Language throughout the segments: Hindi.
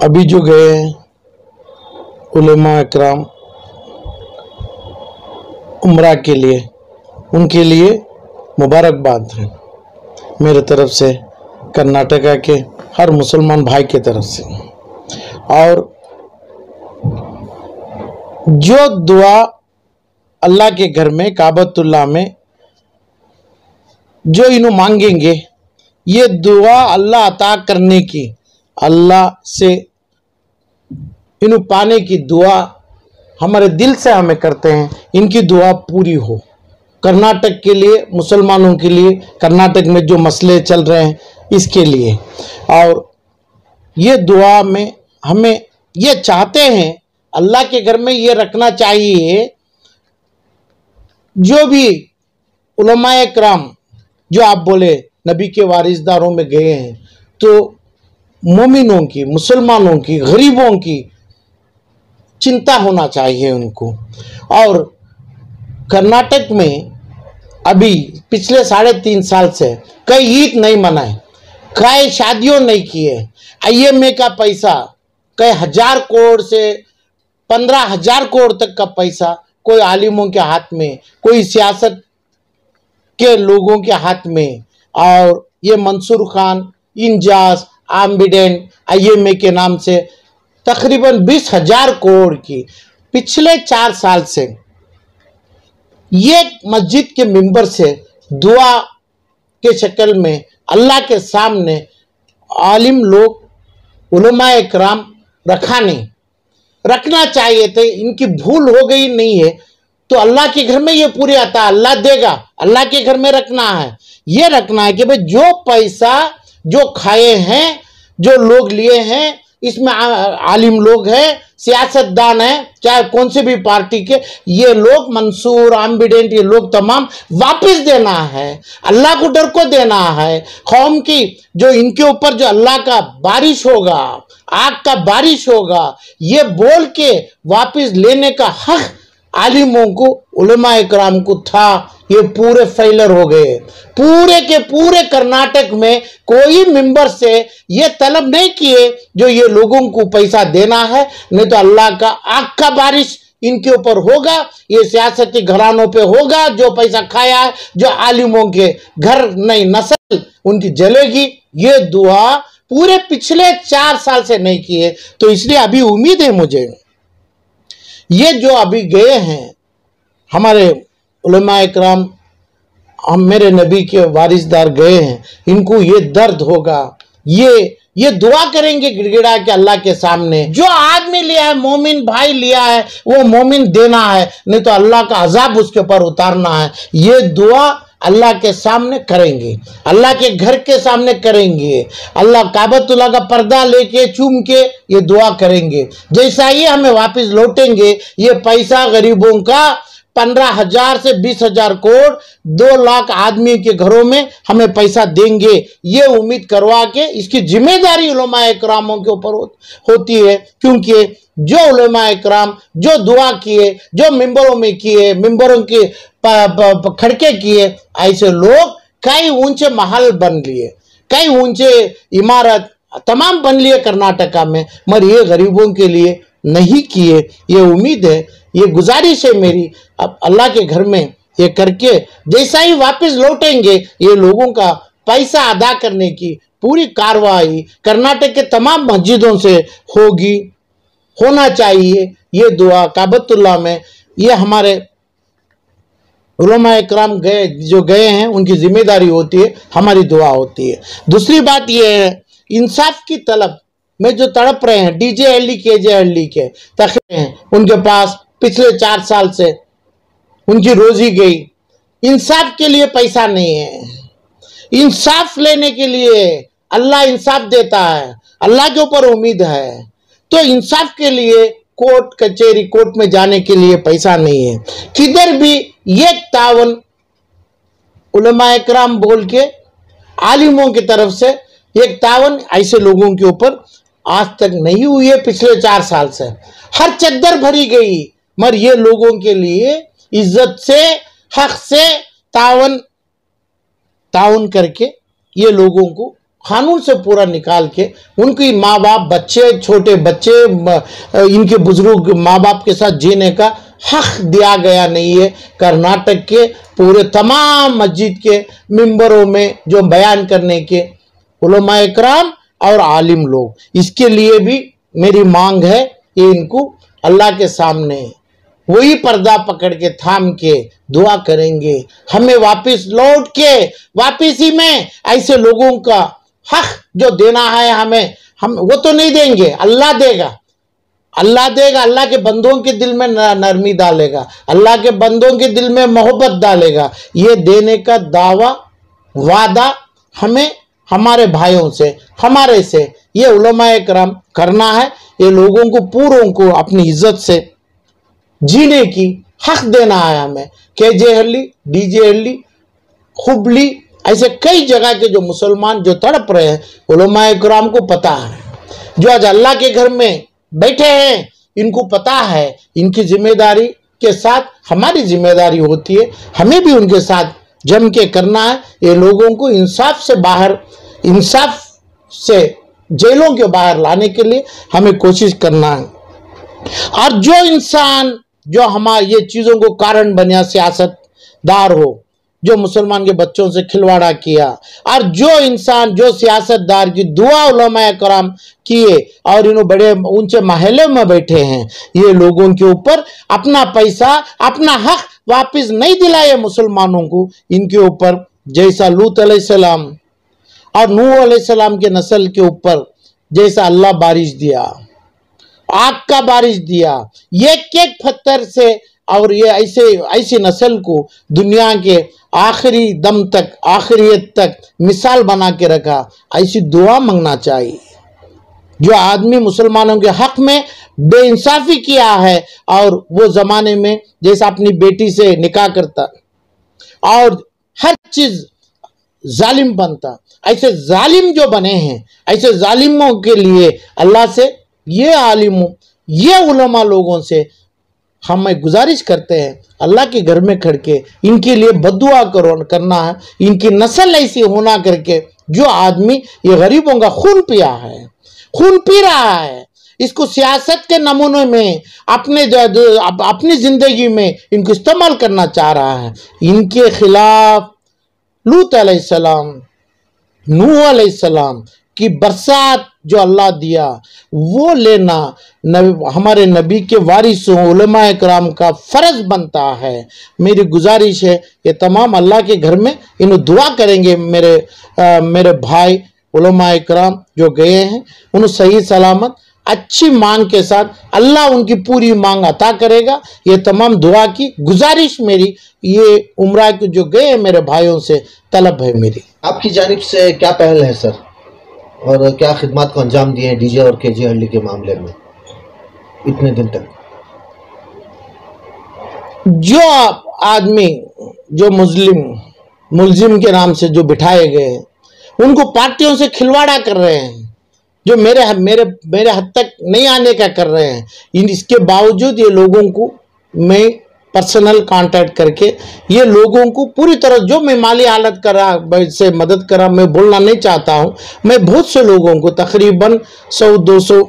अभी जो गए हैं उलेमा इकराम उम्रा के लिए, उनके लिए मुबारकबाद है मेरे तरफ से, कर्नाटका के हर मुसलमान भाई की तरफ से। और जो दुआ अल्लाह के घर में काबतुल्लाह में जो इन्हों मांगेंगे, ये दुआ अल्लाह अता करने की, अल्लाह से इन्हों पाने की दुआ हमारे दिल से हमें करते हैं, इनकी दुआ पूरी हो। कर्नाटक के लिए, मुसलमानों के लिए, कर्नाटक में जो मसले चल रहे हैं इसके लिए। और ये दुआ में हमें ये चाहते हैं, अल्लाह के घर में ये रखना चाहिए, जो भी उलमाए किराम जो आप बोले नबी के वारिसदारों में गए हैं, तो मोमिनों की, मुसलमानों की, गरीबों की चिंता होना चाहिए उनको। और कर्नाटक में अभी पिछले 3.5 साल से कई ईद नहीं मनाए, कई शादियों नहीं किए, IMA का पैसा कई 1000 करोड़ से 15,000 करोड़ तक का पैसा कोई आलिमों के हाथ में, कोई सियासत के लोगों के हाथ में। और ये मंसूर खान, इंजाज, आम्बिडेंट, IMA के नाम से तकरीबन 20,000 करोड़ की पिछले 4 साल से ये मस्जिद के मिंबर से दुआ के शक्ल में अल्लाह के सामने आलिम लोग, उलमाए किराम रखना चाहिए थे। इनकी भूल हो गई नहीं है तो अल्लाह के घर में ये पूरी आता, अल्लाह देगा, अल्लाह के घर में रखना है। ये रखना है कि भाई जो पैसा जो खाए हैं, जो लोग लिए हैं, इसमें आलिम लोग हैं, सियासतदान हैं, चाहे कौन से भी पार्टी के, ये लोग मंसूर, आम्बिडेंट, ये लोग तमाम वापस देना है, अल्लाह को डर को देना है। कौम की जो इनके ऊपर जो अल्लाह का बारिश होगा, आग का बारिश होगा, ये बोल के वापस लेने का हक आलिमों को, उलमाए किराम को था। ये पूरे फेलर हो गए। पूरे के पूरे कर्नाटक में कोई मेंबर से ये तलब नहीं किए जो ये लोगों को पैसा देना है, नहीं तो अल्लाह का आग का बारिश इनके ऊपर होगा, ये सियासती घरानों पे होगा। जो पैसा खाया है, जो आलिमों के घर नई नस्ल उनकी जलेगी। ये दुआ पूरे पिछले 4 साल से नहीं किए, तो इसलिए अभी उम्मीद है मुझे, ये जो अभी गए हैं हमारे उलमाए किराम, हम मेरे नबी के वारिसदार गए हैं, इनको ये दर्द होगा, ये दुआ करेंगे गिड़गिड़ा के अल्लाह के सामने। जो आदमी लिया है, मोमिन भाई लिया है, वो मोमिन देना है, नहीं तो अल्लाह का अजाब उसके ऊपर उतारना है। ये दुआ अल्लाह के सामने करेंगे, अल्लाह के घर के सामने करेंगे, अल्लाह काबतुल्लाह का पर्दा लेके चूम के ये दुआ करेंगे। जैसा ये हमें वापस लौटेंगे, ये पैसा गरीबों का 15,000 से 20,000 करोड़, 2 लाख आदमी के घरों में हमें पैसा देंगे, ये उम्मीद करवा के इसकी जिम्मेदारी उलमाए किरामों के ऊपर होती है। क्योंकि जो उलमाए किराम जो दुआ किए, जो मिंबरों में किए, मिंबरों के खड़के किए, ऐसे लोग कई ऊंचे महल बन लिए, कई ऊंचे इमारत तमाम बन लिए कर्नाटका में, मगर ये गरीबों के लिए नहीं किए। ये उम्मीद है, ये गुजारिश है मेरी, अब अल्लाह के घर में ये करके जैसा ही वापस लौटेंगे, ये लोगों का पैसा अदा करने की पूरी कार्रवाई कर्नाटक के तमाम मस्जिदों से होना चाहिए। ये दुआ काबतुल्लाह में, ये हमारे उलमाए किराम जो गए हैं उनकी जिम्मेदारी होती है, हमारी दुआ होती है। दूसरी बात ये है, इंसाफ की तलब में जो तड़प रहे हैं, DJ हल्ली KJ हल्ली के तकरीर हैं, उनके पास पिछले 4 साल से उनकी रोजी गई। इंसाफ के लिए पैसा नहीं है, इंसाफ लेने के लिए अल्लाह इंसाफ देता है, अल्लाह के ऊपर उम्मीद है। तो इंसाफ के लिए कोर्ट कचहरी, कोर्ट में जाने के लिए पैसा नहीं है। किधर भी ये तावन उलमाए किराम बोल के आलिमों की तरफ से एक तावन ऐसे लोगों के ऊपर आज तक नहीं हुई है। पिछले 4 साल से हर चद्दर भरी गई, मगर ये लोगों के लिए इज्जत से, हक से तावन करके ये लोगों को कानून से पूरा निकाल के उनकी माँ बाप, बच्चे, छोटे बच्चे, इनके बुजुर्ग माँ बाप के साथ जीने का हक दिया गया नहीं है। कर्नाटक के पूरे तमाम मस्जिद के मिंबरों में जो बयान करने के उलमा इकराम और आलिम लोग, इसके लिए भी मेरी मांग है कि इनको अल्लाह के सामने वही पर्दा पकड़ के थाम के दुआ करेंगे, हमें वापस लौट के वापसी में ऐसे लोगों का हक जो देना है हमें, हम वो तो नहीं देंगे, अल्लाह देगा, अल्लाह देगा। अल्लाह के बंदों के दिल में नरमी डालेगा, अल्लाह के बंदों के दिल में मोहब्बत डालेगा। ये देने का दावा, वादा हमें हमारे भाइयों से, हमारे से, ये उलमाए करम करना है। ये लोगों को पूरों को अपनी इज्जत से जीने की हक देना है हमें। केजे हल्ली, डीजे हल्ली, खुबली, ऐसे कई जगह के जो मुसलमान जो तड़प रहे हैं, उलमाए करम को पता है। जो आज अल्लाह के घर में बैठे हैं, इनको पता है, इनकी जिम्मेदारी के साथ हमारी जिम्मेदारी होती है, हमें भी उनके साथ जम के करना है। ये लोगों को इंसाफ से बाहर, इंसाफ से जेलों के बाहर लाने के लिए हमें कोशिश करना है। और जो इंसान जो हमारे ये चीज़ों को कारण बना, सियासतदार हो जो मुसलमान के बच्चों से खिलवाड़ा किया, और जो इंसान जो सियासतदार की दुआ उलमाए कराम किए और इन्होंने बड़े ऊंचे महलों में बैठे हैं, ये लोगों के ऊपर अपना पैसा, अपना हक वापस नहीं दिलाए मुसलमानों को, इनके ऊपर जैसा लूत अलैहिस्सलाम और नूह अलैहिस्सलाम के नस्ल के ऊपर जैसा अल्लाह बारिश दिया, आग का बारिश दिया, एक एक पत्थर से, और ये ऐसी नस्ल को दुनिया के आखिरी दम तक, आखिरियत तक मिसाल बना के रखा। ऐसी दुआ मांगना चाहिए। जो आदमी मुसलमानों के हक में बेइंसाफी किया है, और वो जमाने में जैसा अपनी बेटी से निकाह करता और हर चीज जालिम बनता, ऐसे जालिम जो बने हैं, ऐसे जालिमों के लिए अल्लाह से, ये आलिमों, ये उलमा लोगों से हम गुजारिश करते हैं, अल्लाह के घर में खड़ के इनके लिए बद्दुआ करना है। इनकी नस्ल ऐसी होना करके, जो आदमी ये गरीबों का खून पिया है, खून पी रहा है, इसको सियासत के नमूने में अपनी जिंदगी में इनको इस्तेमाल करना चाह रहा है, इनके खिलाफ लूत अलैहिस्सलाम, नूह अलैहिस्सलाम की बरसात जो अल्लाह दिया वो लेना हमारे नबी के वारिसों उलमाए कराम का फर्ज बनता है। मेरी गुजारिश है ये तमाम अल्लाह के घर में इन्हें दुआ करेंगे। मेरे भाई उलमाए कराम जो गए हैं, उन्हें सही सलामत अच्छी मांग के साथ अल्लाह उनकी पूरी मांग अता करेगा। ये तमाम दुआ की गुजारिश मेरी, ये उम्रा के जो गए हैं मेरे भाइयों से तलब है मेरी। आपकी जानिब से क्या पहल है सर, और क्या खिदमत को अंजाम दिए डीजे और केजे हल्ली के मामले में इतने दिन तक? जो आदमी जो मुल्जिम के नाम से जो बिठाए गए हैं, उनको पार्टियों से खिलवाड़ा कर रहे हैं, जो मेरे हद तक नहीं आने का कर रहे हैं। इसके बावजूद ये लोगों को मैं पर्सनल कांटेक्ट करके ये लोगों को पूरी तरह, जो मैं माली हालत करा से मदद करा, मैं बोलना नहीं चाहता हूँ, मैं बहुत से लोगों को तकरीबन 100-200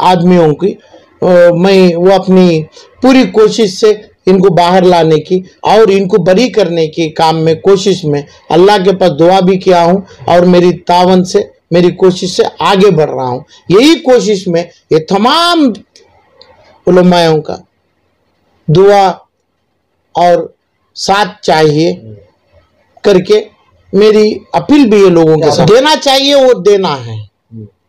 आदमियों की मैं वो अपनी पूरी कोशिश से इनको बाहर लाने की और इनको बरी करने की काम में, कोशिश में अल्लाह के पास दुआ भी किया हूँ, और मेरी तावन से, मेरी कोशिश से आगे बढ़ रहा हूँ। यही कोशिश में ये तमाम उलमाओं का दुआ और साथ चाहिए करके मेरी अपील भी है लोगों के साथ। देना चाहिए वो देना है,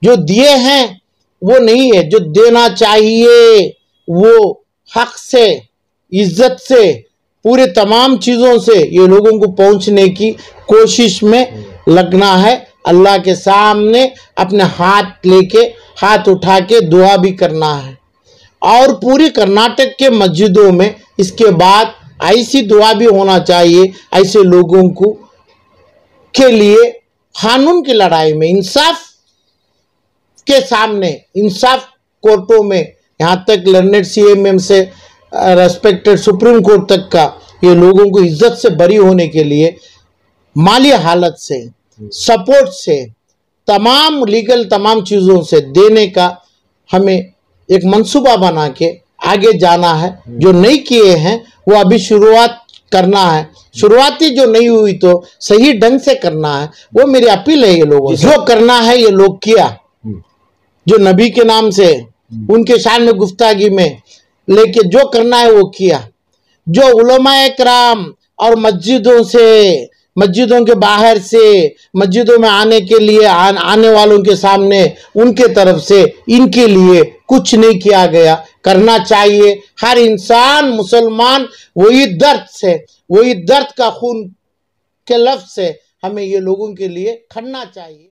जो दिए हैं वो नहीं है, जो देना चाहिए वो हक से, इज्जत से, पूरे तमाम चीज़ों से ये लोगों को पहुंचने की कोशिश में लगना है। अल्लाह के सामने अपने हाथ लेके, हाथ उठा के दुआ भी करना है। और पूरी कर्नाटक के मस्जिदों में इसके बाद ऐसी दुआ भी होना चाहिए, ऐसे लोगों को के लिए कानून की लड़ाई में, इंसाफ के सामने, इंसाफ कोर्टों में, यहाँ तक लर्नेड CMM से रेस्पेक्टेड सुप्रीम कोर्ट तक का, ये लोगों को इज्जत से बरी होने के लिए माली हालत से, सपोर्ट से, तमाम लीगल तमाम चीज़ों से देने का हमें एक मंसूबा बना के आगे जाना है। जो नहीं किए हैं वो अभी शुरुआत करना है, शुरुआती जो नहीं हुई तो सही ढंग से करना है। वो मेरी अपील है ये लोगों से। जो करना है ये लोग किया, जो नबी के नाम से उनके शान में गुफ्तागी में लेके जो करना है वो किया। जो उलमाए कराम और मस्जिदों के बाहर से मस्जिदों में आने के लिए आने वालों के सामने उनके तरफ से इनके लिए कुछ नहीं किया गया, करना चाहिए। हर इंसान मुसलमान वही दर्द का खून के लफ्ज से हमें ये लोगों के लिए खड़ना चाहिए।